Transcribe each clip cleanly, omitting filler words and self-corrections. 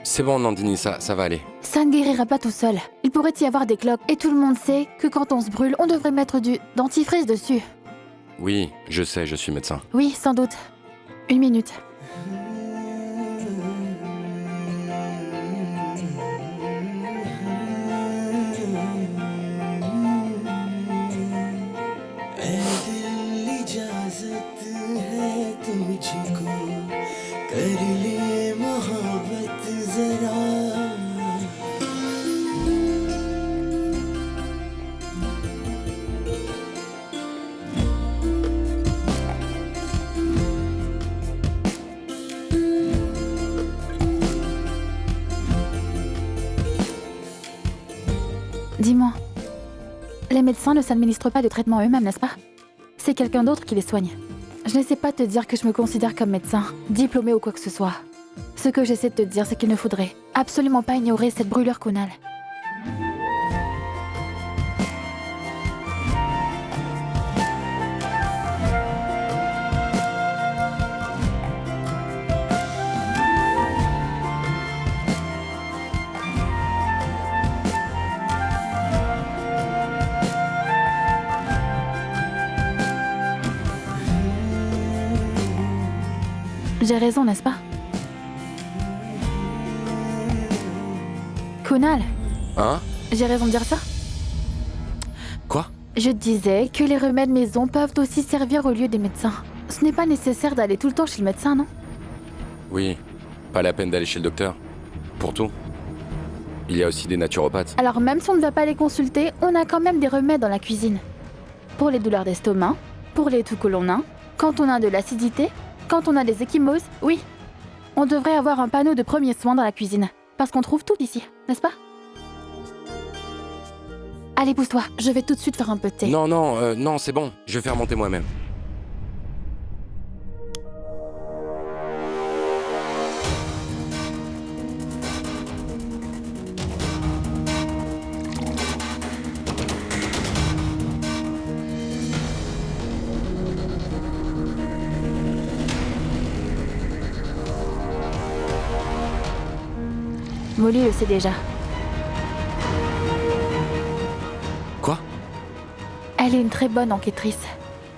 C'est bon, Nandini, ça va aller. Ça ne guérira pas tout seul. Il pourrait y avoir des cloques. Et tout le monde sait que quand on se brûle, on devrait mettre du dentifrice dessus. Oui, je sais, je suis médecin. Oui, sans doute. 1 minute. Dis-moi, les médecins ne s'administrent pas de traitement eux-mêmes, n'est-ce pas? C'est quelqu'un d'autre qui les soigne. Je n'essaie pas de te dire que je me considère comme médecin, diplômé ou quoi que ce soit. Ce que j'essaie de te dire, c'est qu'il ne faudrait absolument pas ignorer cette brûlure Kunal. J'ai raison, n'est-ce pas? Kunal, Hein? j'ai raison de dire ça? Quoi? Je disais que les remèdes maison peuvent aussi servir au lieu des médecins. Ce n'est pas nécessaire d'aller tout le temps chez le médecin, non? Oui, pas la peine d'aller chez le docteur. Pour tout. Il y a aussi des naturopathes. Alors même si on ne va pas les consulter, on a quand même des remèdes dans la cuisine. Pour les douleurs d'estomac, pour les toux que l'on a, quand on a de l'acidité, quand on a des ecchymoses, oui. On devrait avoir un panneau de premiers soins dans la cuisine. Parce qu'on trouve tout ici, n'est-ce pas? Allez, pousse-toi, je vais tout de suite faire un peu de thé. Non, c'est bon. Je vais faire monter moi-même. Molly le sait déjà. Quoi? Elle est une très bonne enquêtrice.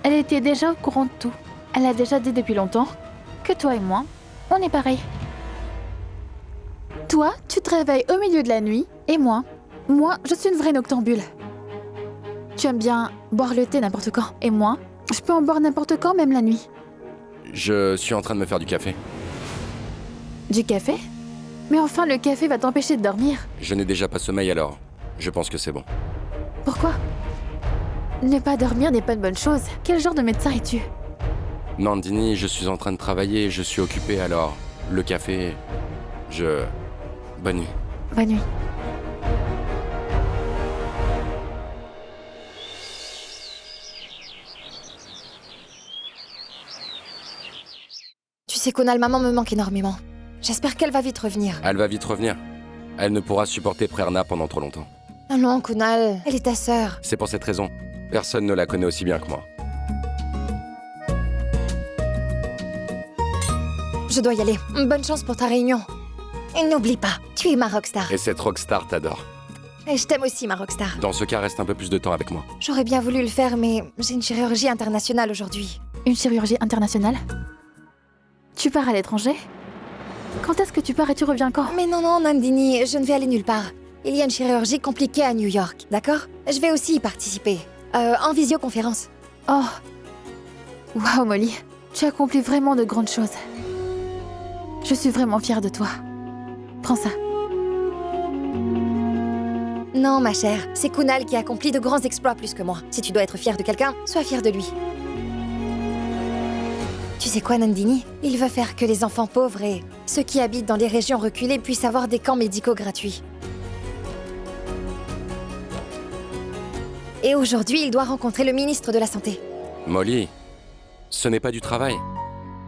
Elle était déjà au courant de tout. Elle a déjà dit depuis longtemps que toi et moi, on est pareil. Toi, tu te réveilles au milieu de la nuit, et moi, je suis une vraie noctambule. Tu aimes bien boire le thé n'importe quand, et moi, je peux en boire n'importe quand, même la nuit. Je suis en train de me faire du café. Du café? Mais enfin, le café va t'empêcher de dormir. Je n'ai déjà pas sommeil alors. Je pense que c'est bon. Pourquoi? Ne pas dormir n'est pas une bonne chose. Quel genre de médecin es-tu? Nandini, je suis en train de travailler, je suis occupé alors. Le café... Bonne nuit. Bonne nuit. Tu sais, Kunal, maman me manque énormément. J'espère qu'elle va vite revenir. Elle va vite revenir. Elle ne pourra supporter Prerna pendant trop longtemps. Ah non, Kunal, elle est ta sœur. C'est pour cette raison. Personne ne la connaît aussi bien que moi. Je dois y aller. Bonne chance pour ta réunion. Et n'oublie pas, tu es ma rockstar. Et cette rockstar t'adore. Et je t'aime aussi, ma rockstar. Dans ce cas, reste un peu plus de temps avec moi. J'aurais bien voulu le faire, mais j'ai une chirurgie internationale aujourd'hui. Une chirurgie internationale? Tu pars à l'étranger? Quand est-ce que tu pars et tu reviens quand? Mais non, Nandini, je ne vais aller nulle part. Il y a une chirurgie compliquée à New York, d'accord? Je vais aussi y participer. En visioconférence. Oh! Waouh, Molly, tu accomplis vraiment de grandes choses. Je suis vraiment fière de toi. Prends ça. Non, ma chère, c'est Kunal qui accomplit de grands exploits plus que moi. Si tu dois être fière de quelqu'un, sois fière de lui. Tu sais quoi, Nandini? Il veut faire que les enfants pauvres et ceux qui habitent dans des régions reculées puissent avoir des camps médicaux gratuits. Et aujourd'hui, il doit rencontrer le ministre de la Santé. Molly, ce n'est pas du travail.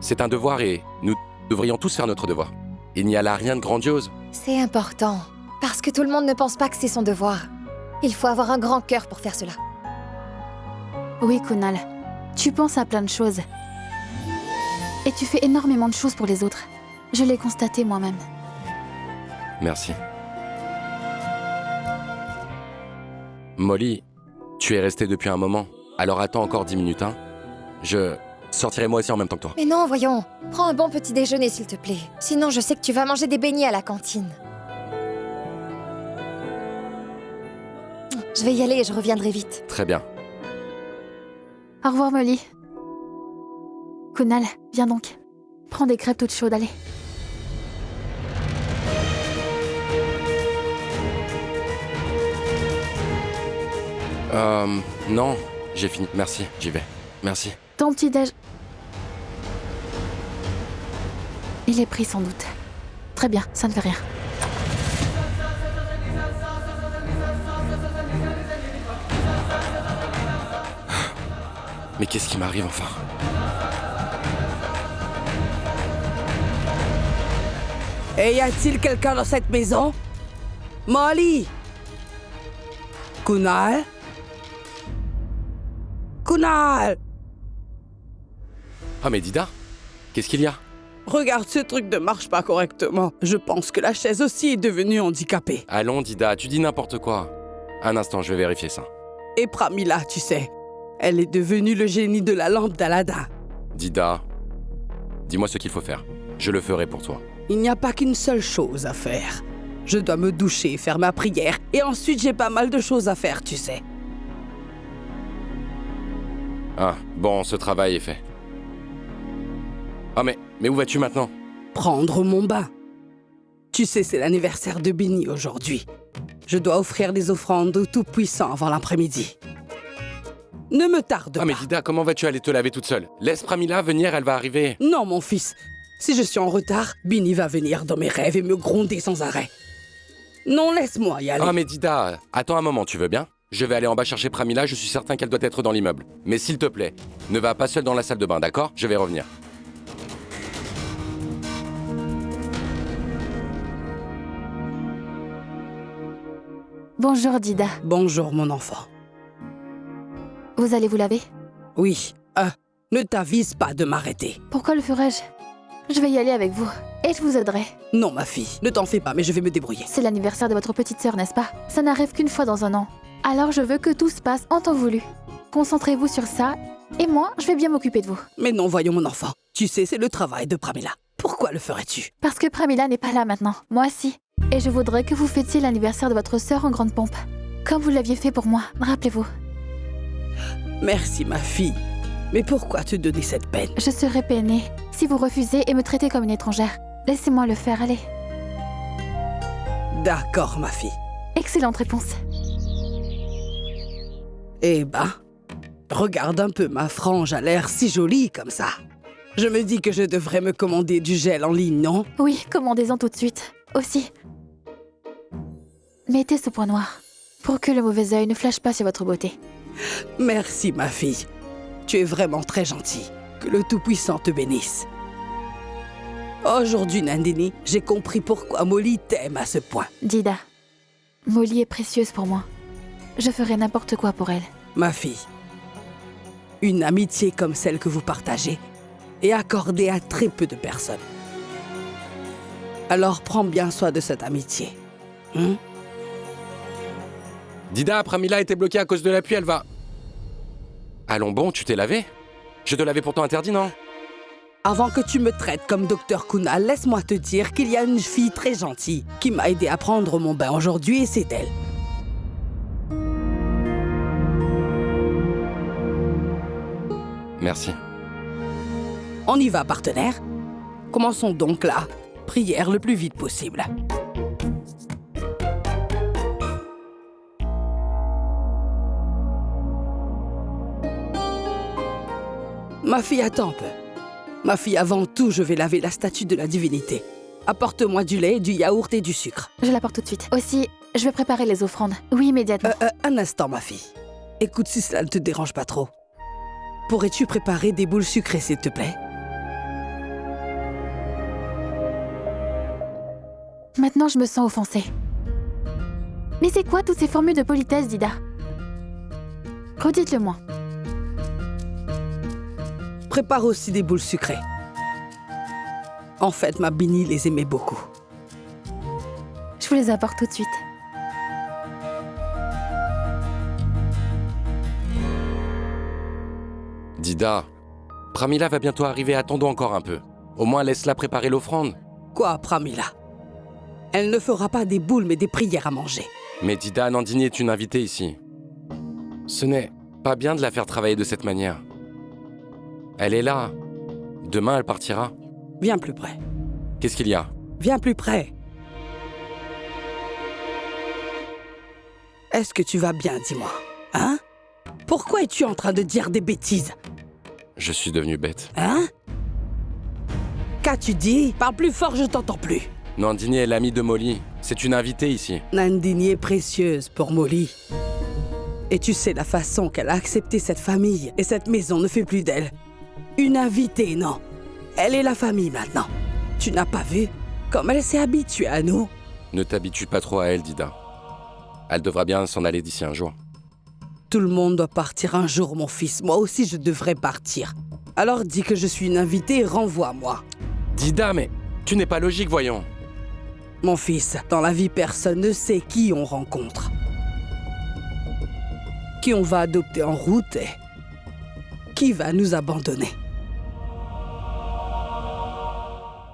C'est un devoir et nous devrions tous faire notre devoir. Il n'y a là rien de grandiose. C'est important, parce que tout le monde ne pense pas que c'est son devoir. Il faut avoir un grand cœur pour faire cela. Oui, Kunal, tu penses à plein de choses. Et tu fais énormément de choses pour les autres. Je l'ai constaté moi-même. Merci. Molly, tu es restée depuis un moment. Alors attends encore 10 minutes, hein. Je sortirai moi aussi en même temps que toi. Mais non, voyons. Prends un bon petit déjeuner, s'il te plaît. Sinon, je sais que tu vas manger des beignets à la cantine. Je vais y aller et je reviendrai vite. Très bien. Au revoir, Molly. Kunal, viens donc. Prends des crêpes toutes chaudes, allez. Non, j'ai fini. Merci, j'y vais. Merci. Ton petit déj... Il est pris sans doute. Très bien, ça ne fait rien. Mais qu'est-ce qui m'arrive enfin? Et y a-t-il quelqu'un dans cette maison? Molly? Kunal? Kunal! Ah mais Dida, qu'est-ce qu'il y a? Regarde, ce truc ne marche pas correctement. Je pense que la chaise aussi est devenue handicapée. Allons Dida, tu dis n'importe quoi. Un instant, je vais vérifier ça. Et Pramila, tu sais, elle est devenue le génie de la lampe d'Aladin. Dida, dis-moi ce qu'il faut faire. Je le ferai pour toi. Il n'y a pas qu'une seule chose à faire. Je dois me doucher, faire ma prière, et ensuite j'ai pas mal de choses à faire, tu sais. Ah, bon, ce travail est fait. Ah mais où vas-tu maintenant? Prendre mon bain. Tu sais, c'est l'anniversaire de Benny aujourd'hui. Je dois offrir des offrandes au Tout-Puissant avant l'après-midi. Ne me tarde pas. Ah mais Dida, comment vas-tu aller te laver toute seule? Laisse Pramila venir, elle va arriver. Non, mon fils. Si je suis en retard, Benny va venir dans mes rêves et me gronder sans arrêt. Non, laisse-moi y aller. Ah mais Dida, attends un moment, tu veux bien? Je vais aller en bas chercher Pramila, je suis certain qu'elle doit être dans l'immeuble. Mais s'il te plaît, ne va pas seule dans la salle de bain, d'accord? Je vais revenir. Bonjour, Dida. Bonjour, mon enfant. Vous allez vous laver? Oui, ne t'avise pas de m'arrêter. Pourquoi le ferais-je? Je vais y aller avec vous. Et je vous aiderai. Non, ma fille, ne t'en fais pas, mais je vais me débrouiller. C'est l'anniversaire de votre petite sœur, n'est-ce pas? Ça n'arrive qu'une fois dans un an. Alors je veux que tout se passe en temps voulu. Concentrez-vous sur ça, et moi, je vais bien m'occuper de vous. Mais non, voyons, mon enfant. Tu sais, c'est le travail de Pramila. Pourquoi le ferais-tu? Parce que Pramila n'est pas là maintenant. Moi, si. Et je voudrais que vous fêtiez l'anniversaire de votre sœur en grande pompe. Comme vous l'aviez fait pour moi, rappelez-vous. Merci, ma fille. Mais pourquoi te donner cette peine? Je serai peinée si vous refusez et me traitez comme une étrangère. Laissez-moi le faire, allez. D'accord, ma fille. Excellente réponse. Eh ben, regarde un peu, ma frange a l'air si jolie comme ça. Je me dis que je devrais me commander du gel en ligne, non? Oui, commandez-en tout de suite. Aussi. Mettez ce point noir pour que le mauvais œil ne flash pas sur votre beauté. Merci, ma fille. Tu es vraiment très gentille. Que le Tout-Puissant te bénisse. Aujourd'hui, Nandini, j'ai compris pourquoi Molly t'aime à ce point. Dida, Molly est précieuse pour moi. Je ferai n'importe quoi pour elle. Ma fille, une amitié comme celle que vous partagez est accordée à très peu de personnes. Alors prends bien soin de cette amitié. Hein? Dida, Pramila était bloquée à cause de la pluie, elle va... Allons bon, tu t'es lavé? Je te l'avais pourtant interdit, non? Avant que tu me traites comme Dr Kunal, laisse-moi te dire qu'il y a une fille très gentille qui m'a aidé à prendre mon bain aujourd'hui et c'est elle. Merci. On y va, partenaire. Commençons donc là. Prière le plus vite possible. Ma fille, attends un peu. Ma fille, avant tout, je vais laver la statue de la divinité. Apporte-moi du lait, du yaourt et du sucre. Je l'apporte tout de suite. Aussi, je vais préparer les offrandes. Oui, immédiatement. Un instant, ma fille. Écoute, si cela ne te dérange pas trop. Pourrais-tu préparer des boules sucrées, s'il te plaît? Maintenant, je me sens offensée. Mais c'est quoi toutes ces formules de politesse, Dida? Redites-le-moi. Prépare aussi des boules sucrées. En fait, ma Benny les aimait beaucoup. Je vous les apporte tout de suite. Dida, Pramila va bientôt arriver, attendons encore un peu. Au moins laisse-la préparer l'offrande. Quoi, Pramila? Elle ne fera pas des boules mais des prières à manger. Mais Dida, Nandini est une invitée ici. Ce n'est pas bien de la faire travailler de cette manière. Elle est là. Demain, elle partira. Viens plus près. Qu'est-ce qu'il y a? Viens plus près. Est-ce que tu vas bien, dis-moi? Hein? Pourquoi es-tu en train de dire des bêtises? Je suis devenue bête. Hein? Qu'as-tu dit? Parle plus fort, je t'entends plus. Nandini est l'amie de Molly. C'est une invitée ici. Nandini est précieuse pour Molly. Et tu sais la façon qu'elle a accepté cette famille et cette maison ne fait plus d'elle. Une invitée, non. Elle est la famille maintenant. Tu n'as pas vu comme elle s'est habituée à nous? Ne t'habitue pas trop à elle, Dida. Elle devra bien s'en aller d'ici un jour. Tout le monde doit partir un jour, mon fils. Moi aussi, je devrais partir. Alors dis que je suis une invitée et renvoie-moi. Dida, mais tu n'es pas logique, voyons. Mon fils, dans la vie, personne ne sait qui on rencontre. Qui on va adopter en route et qui va nous abandonner.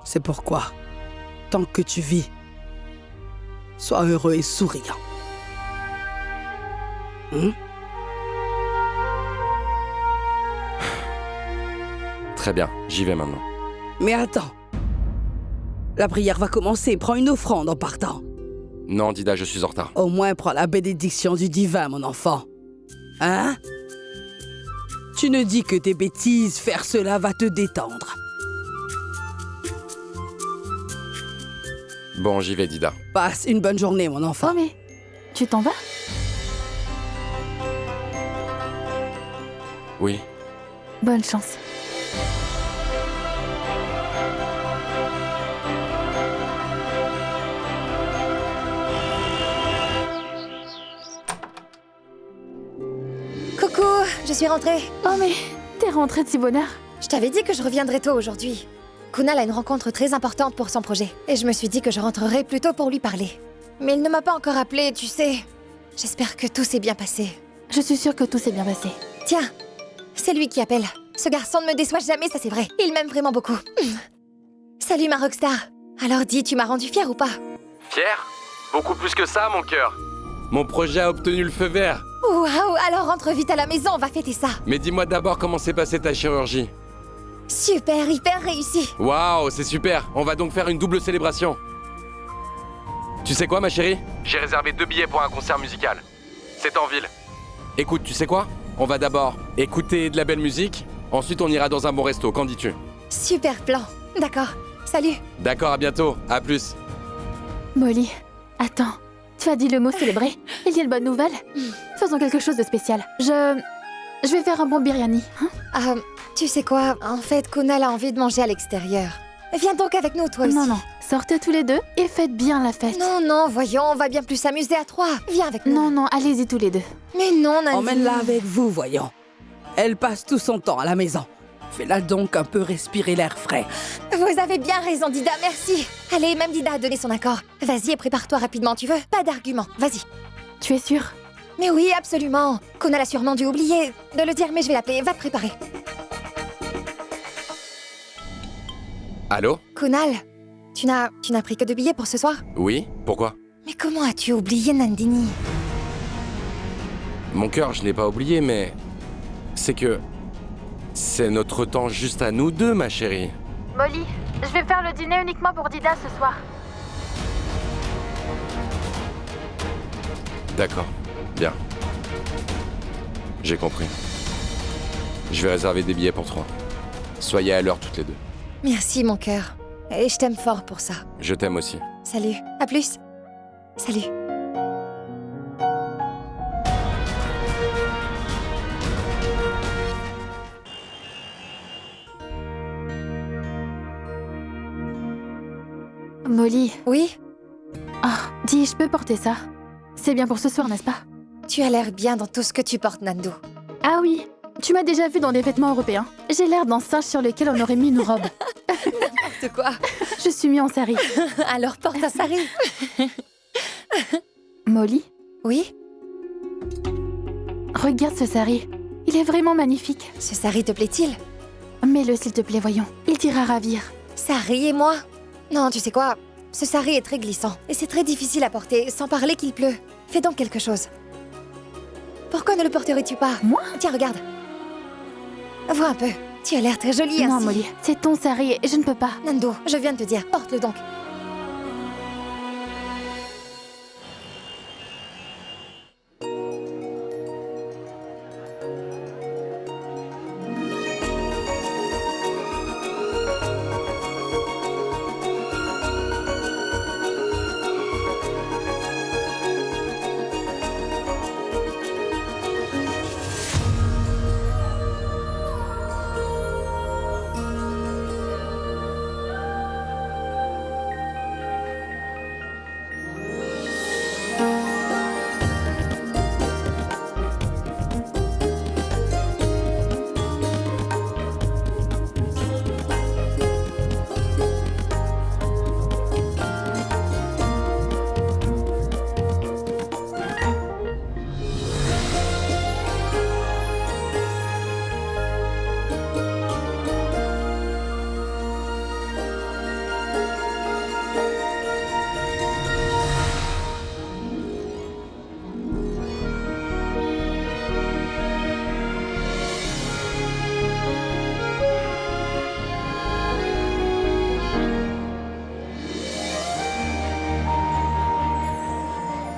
C'est pourquoi, tant que tu vis, sois heureux et souriant. Très bien, j'y vais maintenant. Mais attends. La prière va commencer. Prends une offrande en partant. Non, Dida, je suis en retard. Au moins, prends la bénédiction du divin, mon enfant. Hein? Tu ne dis que des bêtises, faire cela va te détendre. Bon, j'y vais, Dida. Passe une bonne journée, mon enfant. Oh mais, tu t'en vas? Oui. Bonne chance. Coucou, je suis rentrée. Oh mais, t'es rentrée de si bonne heure. Je t'avais dit que je reviendrais tôt aujourd'hui. Kunal a une rencontre très importante pour son projet. Et je me suis dit que je rentrerais plus tôt pour lui parler. Mais il ne m'a pas encore appelé, tu sais. J'espère que tout s'est bien passé. Je suis sûre que tout s'est bien passé. Tiens, c'est lui qui appelle. Ce garçon ne me déçoit jamais, ça c'est vrai. Il m'aime vraiment beaucoup. Salut ma rockstar. Alors dis, tu m'as rendu fière ou pas? Fier? Beaucoup plus que ça, mon cœur. Mon projet a obtenu le feu vert. Waouh, alors rentre vite à la maison, on va fêter ça. Mais dis-moi d'abord comment s'est passée ta chirurgie. Super, hyper réussi. Waouh, c'est super. On va donc faire une double célébration. Tu sais quoi, ma chérie? J'ai réservé 2 billets pour un concert musical. C'est en ville. Écoute, tu sais quoi? On va d'abord écouter de la belle musique. Ensuite, on ira dans un bon resto. Qu'en dis-tu? Super plan. D'accord. Salut. D'accord, à bientôt. À plus. Molly, attends. Tu as dit le mot célébrer. Il y a une bonne nouvelle. Faisons quelque chose de spécial. Je vais faire un bon biryani. Hein? Tu sais quoi? En fait, Kunal a envie de manger à l'extérieur. Viens donc avec nous, toi aussi. Non, non. Sortez tous les deux et faites bien la fête. Non, non, voyons, on va bien plus s'amuser à 3. Viens avec nous. Non, non, allez-y tous les deux. Mais non, Nandini. Emmène-la avec vous, voyons. Elle passe tout son temps à la maison. Fais-la donc un peu respirer l'air frais. Vous avez bien raison, Dida, merci. Allez, même Dida a donné son accord. Vas-y et prépare-toi rapidement, tu veux? Pas d'argument, vas-y. Tu es sûre? Mais oui, absolument. Kunal a sûrement dû oublier de le dire, mais je vais l'appeler. Va te préparer. Allô? Kunal, tu n'as pris que 2 billets pour ce soir? Oui? Pourquoi? Mais comment as-tu oublié Nandini? Mon cœur, je n'ai pas oublié, mais... C'est que... C'est notre temps juste à nous deux, ma chérie. Molly, je vais faire le dîner uniquement pour Dida ce soir. D'accord. Bien. J'ai compris. Je vais réserver des billets pour 3. Soyez à l'heure toutes les deux. Merci, mon cœur. Et je t'aime fort pour ça. Je t'aime aussi. Salut. À plus. Salut. Molly, Oui? dis, je peux porter ça? C'est bien pour ce soir, n'est-ce pas? Tu as l'air bien dans tout ce que tu portes, Nando. Ah oui, tu m'as déjà vu dans des vêtements européens. J'ai l'air d'un singe sur lequel on aurait mis une robe. De quoi? Je suis mis en sari. Alors porte un sari. Molly, Oui? regarde ce sari. Il est vraiment magnifique. Ce sari te plaît-il? Mets-le s'il te plaît, voyons. Il t'ira ravir. Sari et moi? Non, tu sais quoi? Ce sari est très glissant et c'est très difficile à porter, sans parler qu'il pleut. Fais donc quelque chose. Pourquoi ne le porterais-tu pas? Moi? Tiens, regarde. Vois un peu. Tu as l'air très jolie ainsi. Non, Molly, c'est ton sari et je ne peux pas. Nando, je viens de te dire, porte-le donc.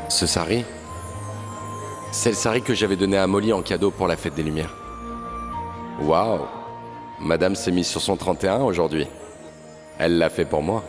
Ce sari, c'est le sari que j'avais donné à Molly en cadeau pour la fête des Lumières. Waouh! Madame s'est mise sur son 31 aujourd'hui. Elle l'a fait pour moi.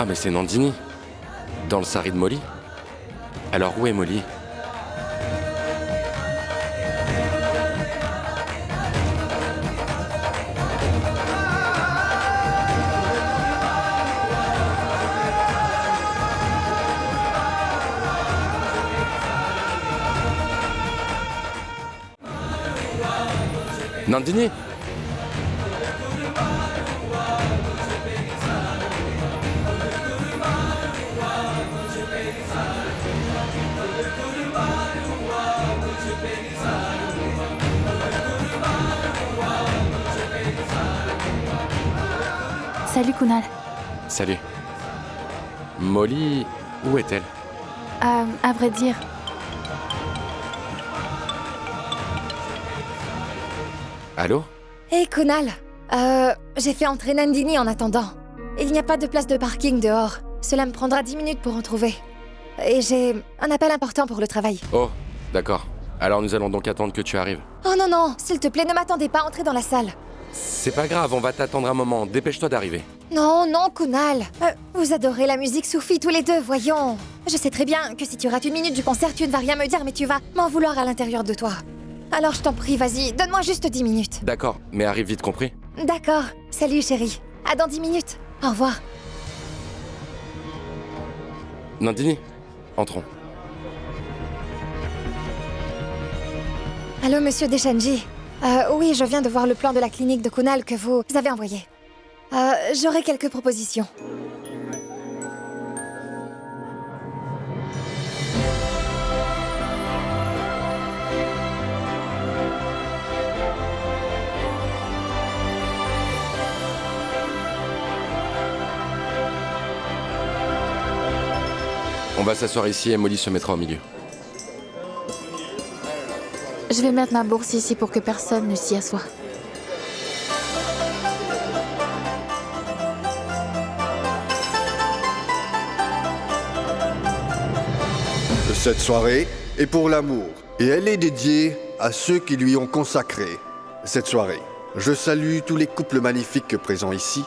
Ah mais c'est Nandini, dans le sari de Molly. Alors où est Molly? Nandini? Salut, Kunal. Salut. Molly, où est-elle? À vrai dire, Allô? Hé, Kunal. J'ai fait entrer Nandini en attendant. Il n'y a pas de place de parking dehors. Cela me prendra 10 minutes pour en trouver. Et j'ai un appel important pour le travail. Oh, d'accord. Alors nous allons donc attendre que tu arrives. Oh non, non, s'il te plaît, ne m'attendez pas à entrer dans la salle. C'est pas grave, on va t'attendre un moment. Dépêche-toi d'arriver. Non, non, Kunal. Vous adorez la musique soufie tous les deux, voyons. Je sais très bien que si tu rates une minute du concert, tu ne vas rien me dire, mais tu vas m'en vouloir à l'intérieur de toi. Alors je t'en prie, vas-y, donne-moi juste 10 minutes. D'accord, mais arrive vite, compris? D'accord. Salut, chérie. À dans 10 minutes. Au revoir. Nandini, entrons. Allô, monsieur Deshanji. Oui, je viens de voir le plan de la clinique de Kunal que vous avez envoyé. J'aurai quelques propositions. On va s'asseoir ici et Molly se mettra au milieu. je vais mettre ma bourse ici pour que personne ne s'y assoie. Cette soirée est pour l'amour et elle est dédiée à ceux qui lui ont consacré cette soirée. Je salue tous les couples magnifiques présents ici.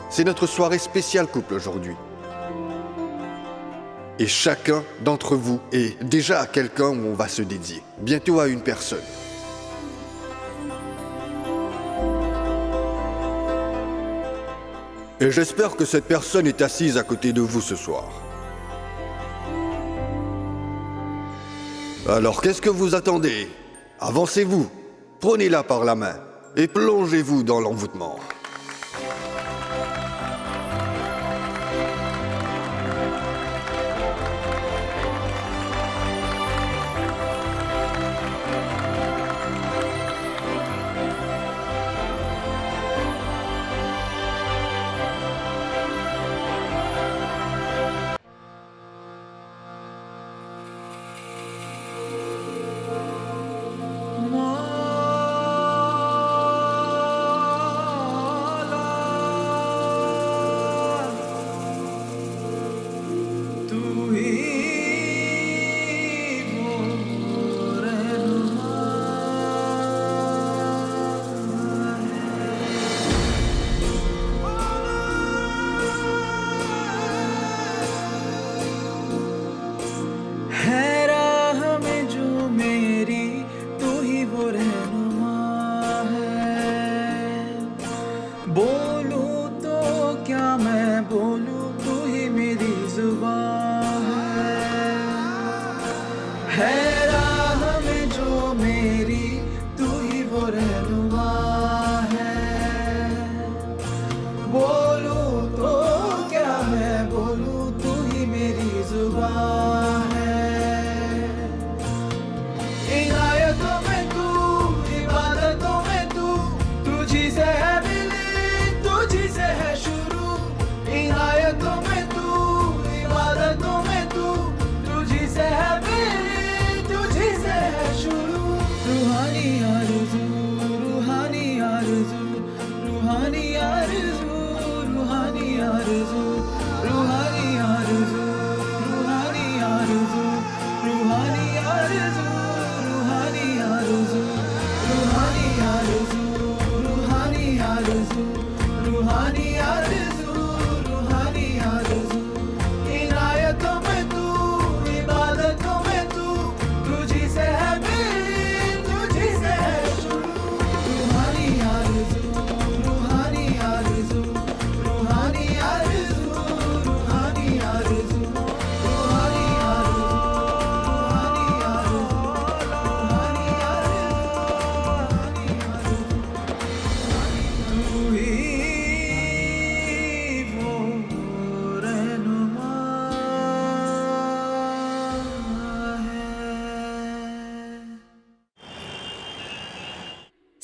C'est notre soirée spéciale couple aujourd'hui. Et chacun d'entre vous est déjà à quelqu'un où on va se dédier, bientôt à une personne. Et j'espère que cette personne est assise à côté de vous ce soir. Alors qu'est-ce que vous attendez? Avancez-vous, prenez-la par la main et plongez-vous dans l'envoûtement.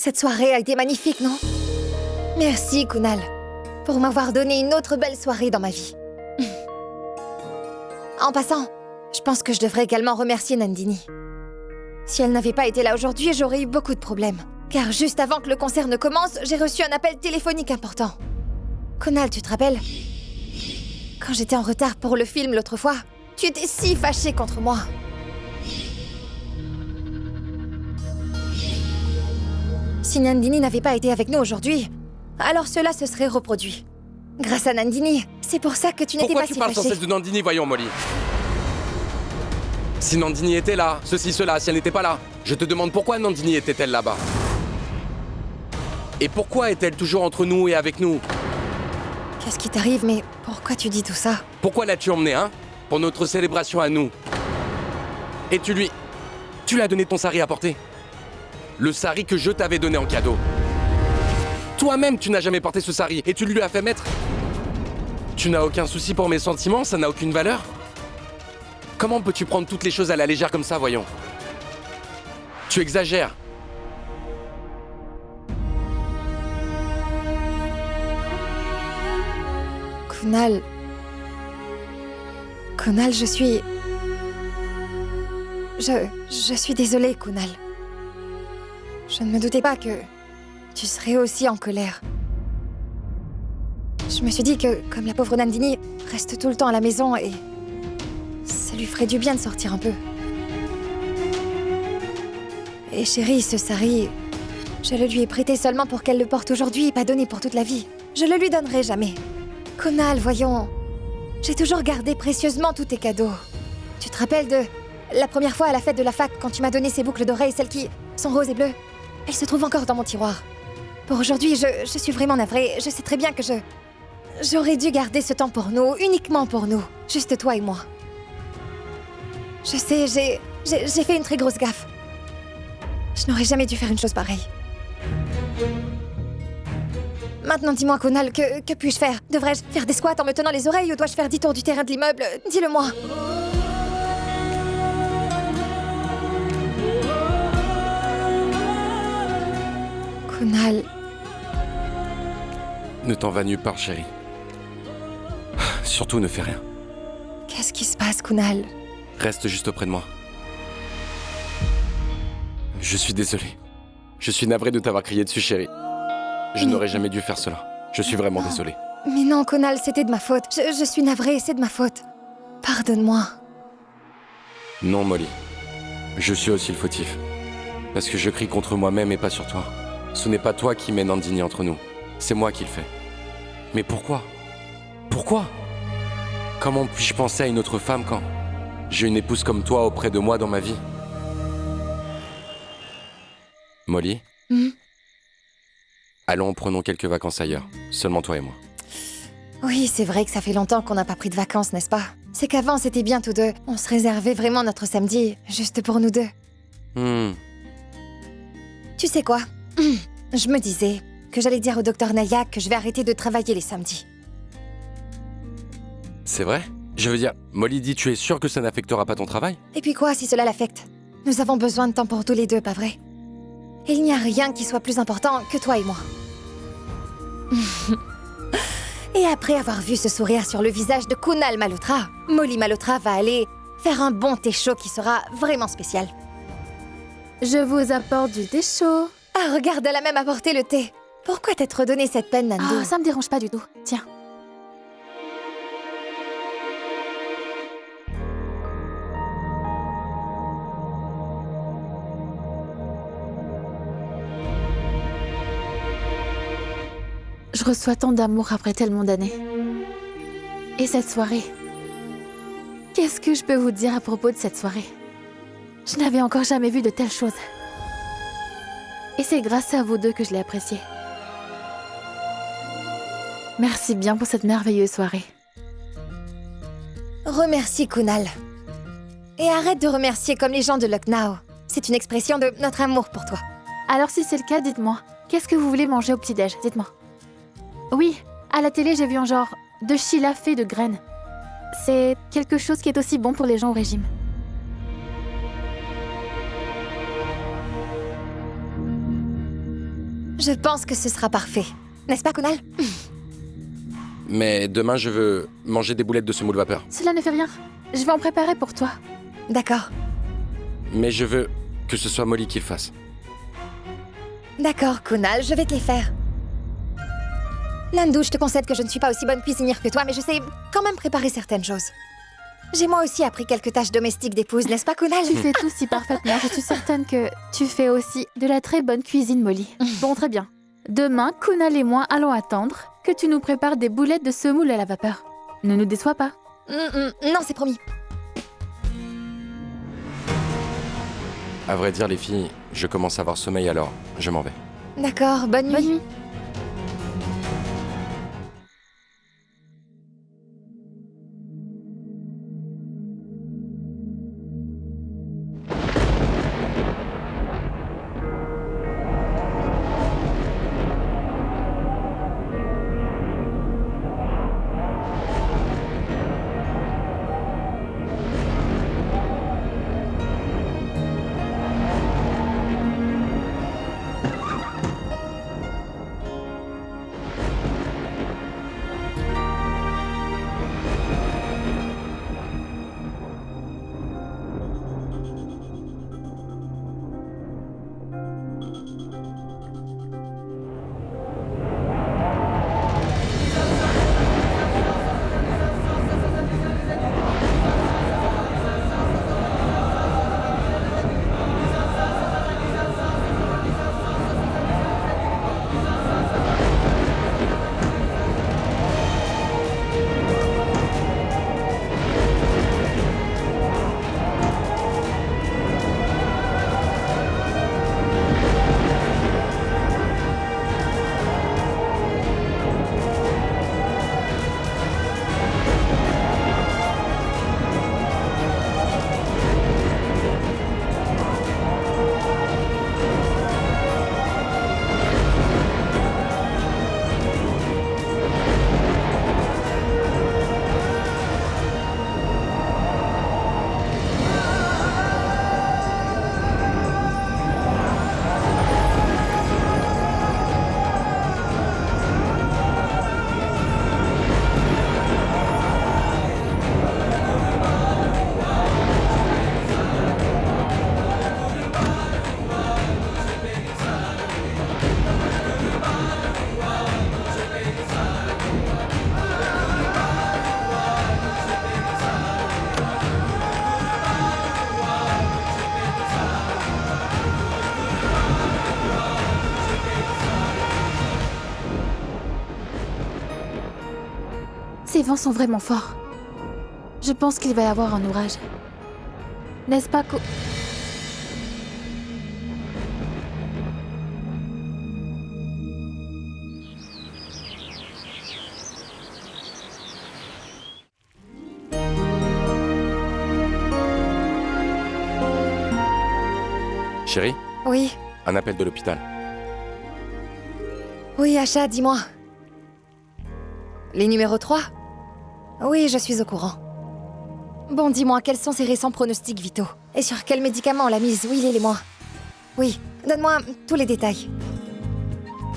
Cette soirée a été magnifique, non? Merci, Kunal, pour m'avoir donné une autre belle soirée dans ma vie. En passant, je pense que je devrais également remercier Nandini. Si elle n'avait pas été là aujourd'hui, j'aurais eu beaucoup de problèmes. Car juste avant que le concert ne commence, j'ai reçu un appel téléphonique important. Kunal, tu te rappelles? Quand j'étais en retard pour le film l'autre fois, tu étais si fâché contre moi. Si Nandini n'avait pas été avec nous aujourd'hui, alors cela se serait reproduit. Grâce à Nandini, c'est pour ça que tu n'étais pas si fâché. Pourquoi tu parles sans cesse de Nandini, voyons, Molly? Si Nandini était là, ceci, cela, si elle n'était pas là, je te demande pourquoi Nandini était-elle là-bas? Et pourquoi est-elle toujours entre nous et avec nous? Qu'est-ce qui t'arrive, mais pourquoi tu dis tout ça? Pourquoi l'as-tu emmenée, hein? Pour notre célébration à nous. Et tu lui as donné ton sari à porter. Le sari que je t'avais donné en cadeau. Toi-même, tu n'as jamais porté ce sari et tu lui as fait mettre. Tu n'as aucun souci pour mes sentiments, ça n'a aucune valeur? Comment peux-tu prendre toutes les choses à la légère comme ça, voyons? Tu exagères. Kunal, je suis... Je suis désolée, Kunal. Je ne me doutais pas que tu serais aussi en colère. Je me suis dit que, comme la pauvre Nandini reste tout le temps à la maison et... ça lui ferait du bien de sortir un peu. Et chérie, ce sari, je le lui ai prêté seulement pour qu'elle le porte aujourd'hui et pas donné pour toute la vie. Je le lui donnerai jamais. Kunal, voyons. J'ai toujours gardé précieusement tous tes cadeaux. Tu te rappelles de la première fois à la fête de la fac quand tu m'as donné ces boucles d'oreilles, celles qui sont roses et bleues? Elles se trouvent encore dans mon tiroir. Pour aujourd'hui, je suis vraiment navrée. Je sais très bien que J'aurais dû garder ce temps pour nous, uniquement pour nous. Juste toi et moi. Je sais, j'ai fait une très grosse gaffe. Je n'aurais jamais dû faire une chose pareille. Maintenant, dis-moi, Kunal, que puis-je faire? Devrais-je faire des squats en me tenant les oreilles ou dois-je faire 10 tours du terrain de l'immeuble? Dis-le-moi. Kunal, Ne t'en va nulle part, chérie. Surtout ne fais rien. qu'est-ce qui se passe, Kunal? Reste juste auprès de moi. Je suis désolé. Je suis navré de t'avoir crié dessus, chérie. Je n'aurais jamais dû faire cela. Je suis vraiment désolé. Mais non, Kunal, c'était de ma faute. Je suis navrée, c'est de ma faute. Pardonne-moi. Non, Molly. Je suis aussi le fautif. Parce que je crie contre moi-même et pas sur toi. Ce n'est pas toi qui mets Nandini entre nous. C'est moi qui le fais. Mais pourquoi? Pourquoi? Comment puis-je penser à une autre femme quand j'ai une épouse comme toi auprès de moi dans ma vie? Molly? Allons, prenons quelques vacances ailleurs. Seulement toi et moi. Oui, c'est vrai que ça fait longtemps qu'on n'a pas pris de vacances, n'est-ce pas? C'est qu'avant, c'était bien tous deux. On se réservait vraiment notre samedi, juste pour nous deux. Tu sais quoi? Je me disais que j'allais dire au docteur Nayak que je vais arrêter de travailler les samedis. C'est vrai? Je veux dire, Molly dit tu es sûre que ça n'affectera pas ton travail? Et puis quoi si cela l'affecte? Nous avons besoin de temps pour tous les deux, pas vrai? Il n'y a rien qui soit plus important que toi et moi. Et après avoir vu ce sourire sur le visage de Kunal Malhotra, Molly Malhotra va aller faire un bon thé chaud qui sera vraiment spécial. Je vous apporte du thé chaud. Ah, regarde, elle a même apporté le thé. Pourquoi t'être donné cette peine, Nando? Ah, ça me dérange pas du tout. Tiens. Je reçois tant d'amour après tellement d'années. Et cette soirée. Qu'est-ce que je peux vous dire à propos de cette soirée? Je n'avais encore jamais vu de telles choses. Et c'est grâce à vous deux que je l'ai appréciée. Merci bien pour cette merveilleuse soirée. Remercie Kunal. Et arrête de remercier comme les gens de Lucknow. C'est une expression de notre amour pour toi. Alors si c'est le cas, dites-moi. Qu'est-ce que vous voulez manger au petit-déj? Dites-moi. Oui, à la télé, j'ai vu un genre de chila fait de graines. C'est quelque chose qui est aussi bon pour les gens au régime. Je pense que ce sera parfait. N'est-ce pas, Kunal? Mais demain, je veux manger des boulettes de semoule vapeur. Cela ne fait rien. Je vais en préparer pour toi. D'accord. Mais je veux que ce soit Molly qui le fasse. D'accord, Kunal, je vais te les faire. Nandou, je te concède que je ne suis pas aussi bonne cuisinière que toi, mais je sais quand même préparer certaines choses. J'ai moi aussi appris quelques tâches domestiques d'épouse, n'est-ce pas, Kunal? Tu fais tout si parfaitement. Je suis certaine que tu fais aussi de la très bonne cuisine, Molly. Bon, très bien. Demain, Kunal et moi allons attendre que tu nous prépares des boulettes de semoule à la vapeur. Ne nous déçois pas. Non, c'est promis. À vrai dire, les filles, je commence à avoir sommeil alors je m'en vais. D'accord, bonne nuit. Bonne nuit. Ces vents sont vraiment forts. Je pense qu'il va y avoir un orage. N'est-ce pas qu'au... Chérie, Oui. un appel de l'hôpital. Oui, Asha, dis-moi. Les numéros 3 ? Oui, je suis au courant. Bon, dis-moi, quels sont ces récents pronostics vitaux? Et sur quel médicament on l'a mise? Oui, les-moi. Oui, donne-moi tous les détails.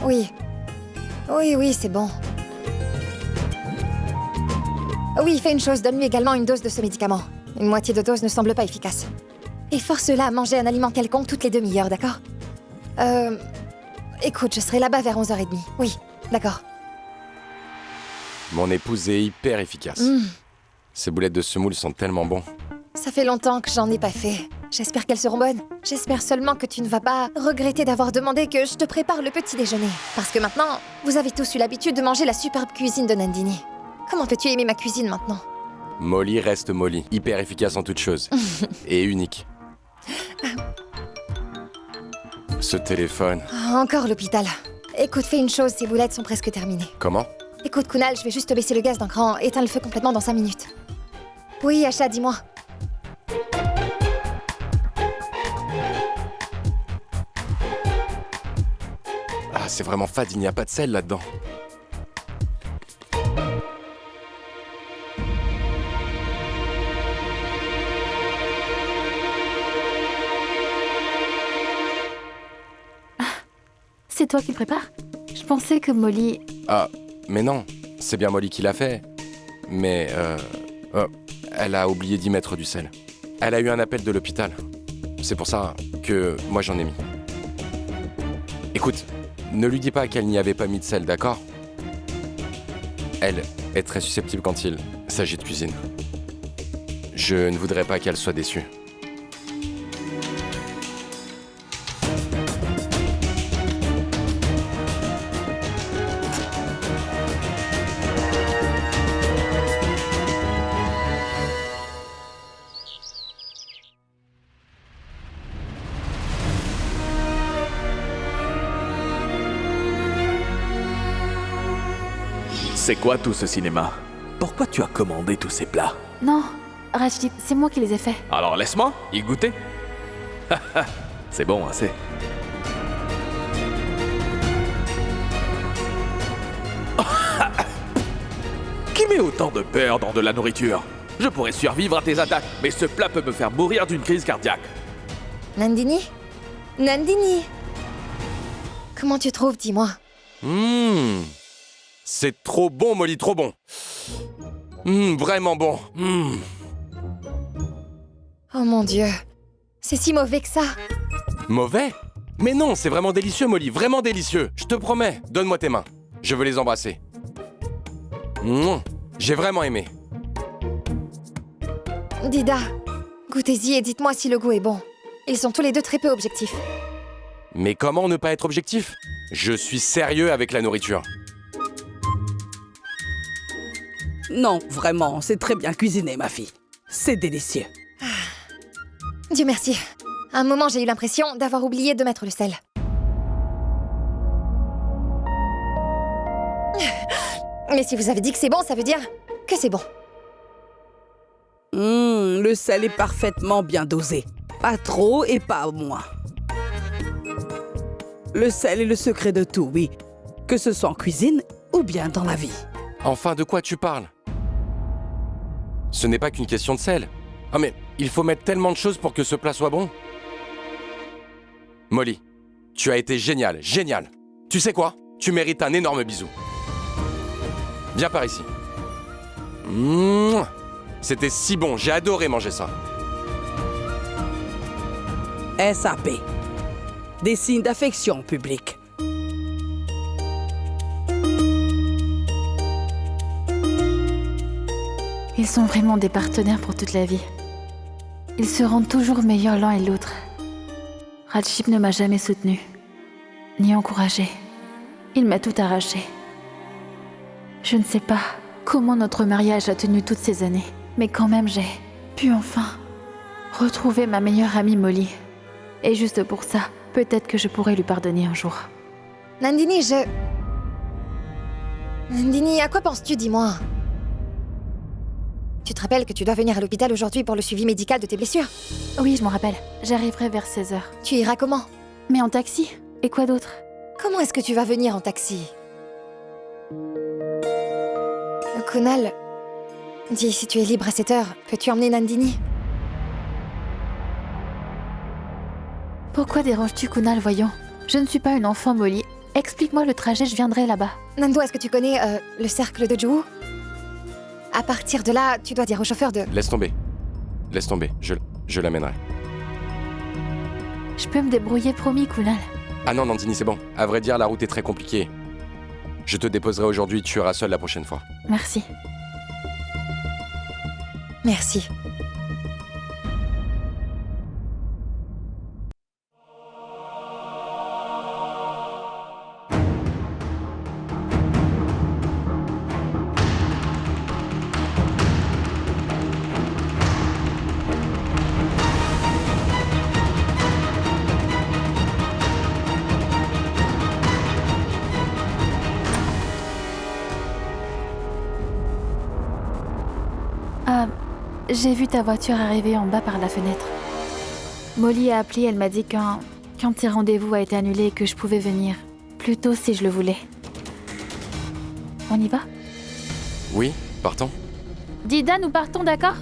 Oui. Oui, c'est bon. Oui, fais une chose, donne-lui également une dose de ce médicament. Une moitié de dose ne semble pas efficace. Et force-la à manger un aliment quelconque toutes les demi-heures, d'accord? Écoute, je serai là-bas vers 11h30. Oui, d'accord. Mon épouse est hyper efficace. Ces boulettes de semoule sont tellement bons. Ça fait longtemps que j'en ai pas fait. J'espère qu'elles seront bonnes. J'espère seulement que tu ne vas pas regretter d'avoir demandé que je te prépare le petit déjeuner. Parce que maintenant, vous avez tous eu l'habitude de manger la superbe cuisine de Nandini. Comment peux-tu aimer ma cuisine maintenant? Molly reste Molly, hyper efficace en toutes choses. Et unique. Ce téléphone... Encore l'hôpital. Écoute, fais une chose, ces boulettes sont presque terminées. Comment? Écoute, Kunal, je vais juste baisser le gaz d'un cran, éteins le feu complètement dans 5 minutes. Oui, Asha, dis-moi. Ah, c'est vraiment fade, il n'y a pas de sel là-dedans. C'est toi qui prépares? Je pensais que Molly... Ah, mais non, c'est bien Molly qui l'a fait. Mais, elle a oublié d'y mettre du sel. Elle a eu un appel de l'hôpital. C'est pour ça que moi j'en ai mis. Écoute, ne lui dis pas qu'elle n'y avait pas mis de sel, d'accord? Elle est très susceptible quand il s'agit de cuisine. Je ne voudrais pas qu'elle soit déçue. C'est quoi tout ce cinéma? Pourquoi tu as commandé tous ces plats? Non, Rachid, c'est moi qui les ai faits. Alors laisse-moi y goûter. C'est bon, assez. Qui met autant de peur dans de la nourriture? Je pourrais survivre à tes attaques, mais ce plat peut me faire mourir d'une crise cardiaque. Nandini? Nandini? Comment tu trouves, dis-moi? C'est trop bon, Molly, trop bon. Vraiment bon. Oh mon Dieu, c'est si mauvais que ça. Mauvais? Mais non, c'est vraiment délicieux, Molly, vraiment délicieux. Je te promets, donne-moi tes mains. Je veux les embrasser. J'ai vraiment aimé. Dida, goûtez-y et dites-moi si le goût est bon. Ils sont tous les deux très peu objectifs. Mais comment ne pas être objectif? Je suis sérieux avec la nourriture. Non, vraiment, c'est très bien cuisiné, ma fille. C'est délicieux. Dieu merci. À un moment, j'ai eu l'impression d'avoir oublié de mettre le sel. Mais si vous avez dit que c'est bon, ça veut dire que c'est bon. Le sel est parfaitement bien dosé. Pas trop et pas moins. Le sel est le secret de tout, oui. Que ce soit en cuisine ou bien dans la vie. Enfin, de quoi tu parles? Ce n'est pas qu'une question de sel. Ah mais, il faut mettre tellement de choses pour que ce plat soit bon. Molly, tu as été génial, génial. Tu sais quoi? Tu mérites un énorme bisou. Viens par ici. C'était si bon, j'ai adoré manger ça. SAP. Des signes d'affection publique. Ils sont vraiment des partenaires pour toute la vie. Ils se rendent toujours meilleurs l'un et l'autre. Rajib ne m'a jamais soutenue, ni encouragée. Il m'a tout arraché. Je ne sais pas comment notre mariage a tenu toutes ces années. Mais quand même, j'ai pu enfin retrouver ma meilleure amie Molly. Et juste pour ça, peut-être que je pourrais lui pardonner un jour. Nandini, Nandini, à quoi penses-tu, dis-moi? Tu te rappelles que tu dois venir à l'hôpital aujourd'hui pour le suivi médical de tes blessures? Oui, je m'en rappelle. J'arriverai vers 16h. Tu iras comment? Mais en taxi. Et quoi d'autre? Comment est-ce que tu vas venir en taxi? Kunal, dis, si tu es libre à cette heure, peux-tu emmener Nandini? Pourquoi déranges-tu Kunal, voyons? Je ne suis pas une enfant, Molly. Explique-moi le trajet, je viendrai là-bas. Nando, est-ce que tu connais le cercle de Juhu? À partir de là, tu dois dire au chauffeur de... Laisse tomber. Laisse tomber, je l'amènerai. Je peux me débrouiller, promis, Kunal. Ah non, Nandini, c'est bon. À vrai dire, la route est très compliquée. Je te déposerai aujourd'hui, tu iras seule la prochaine fois. Merci. Merci. J'ai vu ta voiture arriver en bas par la fenêtre. Molly a appelé, elle m'a dit qu'un petit rendez-vous a été annulé et que je pouvais venir plus tôt si je le voulais. On y va? Oui, partons. Dida, nous partons, d'accord?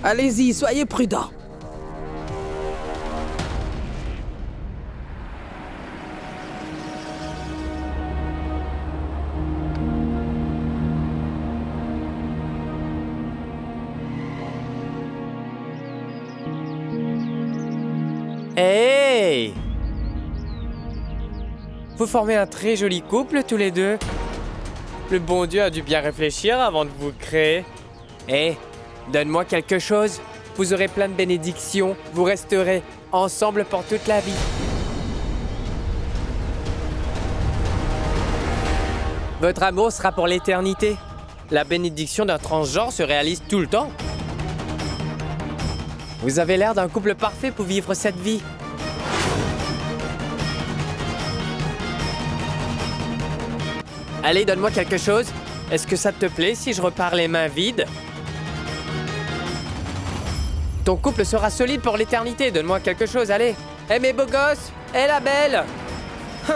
Allez-y, soyez prudents. Hey! Vous formez un très joli couple tous les deux. Le bon Dieu a dû bien réfléchir avant de vous créer. Hey, donne-moi quelque chose. Vous aurez plein de bénédictions. Vous resterez ensemble pour toute la vie. Votre amour sera pour l'éternité. La bénédiction d'un transgenre se réalise tout le temps. Vous avez l'air d'un couple parfait pour vivre cette vie. Allez, donne-moi quelque chose. Est-ce que ça te plaît si je repars les mains vides? Ton couple sera solide pour l'éternité. Donne-moi quelque chose, allez. Eh mes beaux gosses! Eh la belle! Hein.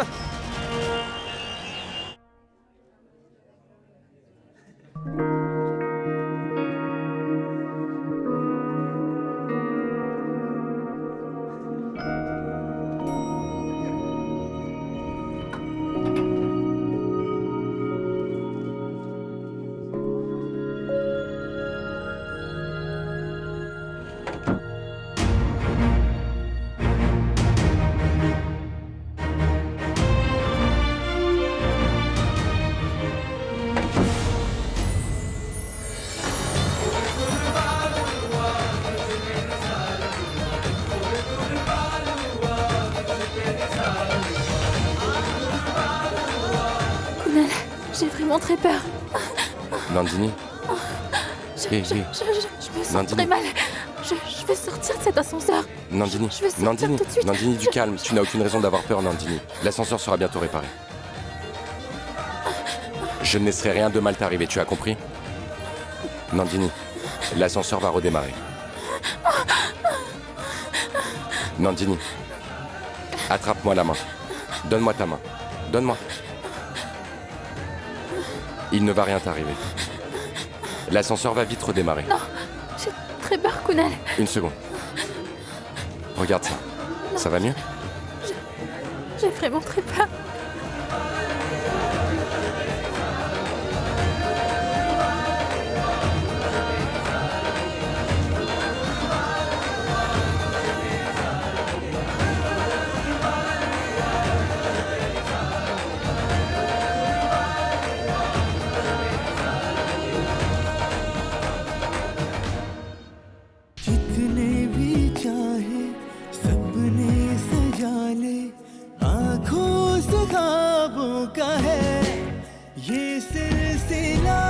J'ai vraiment très peur. Nandini. Je me sens Nandini. très mal. Je veux sortir de cet ascenseur. Nandini, Je veux sortir Nandini, tout de suite. Nandini, du calme. Tu n'as aucune raison d'avoir peur, Nandini. L'ascenseur sera bientôt réparé. Je ne laisserai rien de mal t'arriver, tu as compris? Nandini, l'ascenseur va redémarrer. Nandini, attrape-moi la main. Donne-moi ta main. Donne-moi. Il ne va rien t'arriver. L'ascenseur va vite redémarrer. Non, j'ai très peur, Kunal. Une seconde. Regarde ça. Ça va mieux? J'ai vraiment très peur. जितने भी चाहे सपने सजा ले आँखों से ख्वाबों का है ये सिलसिला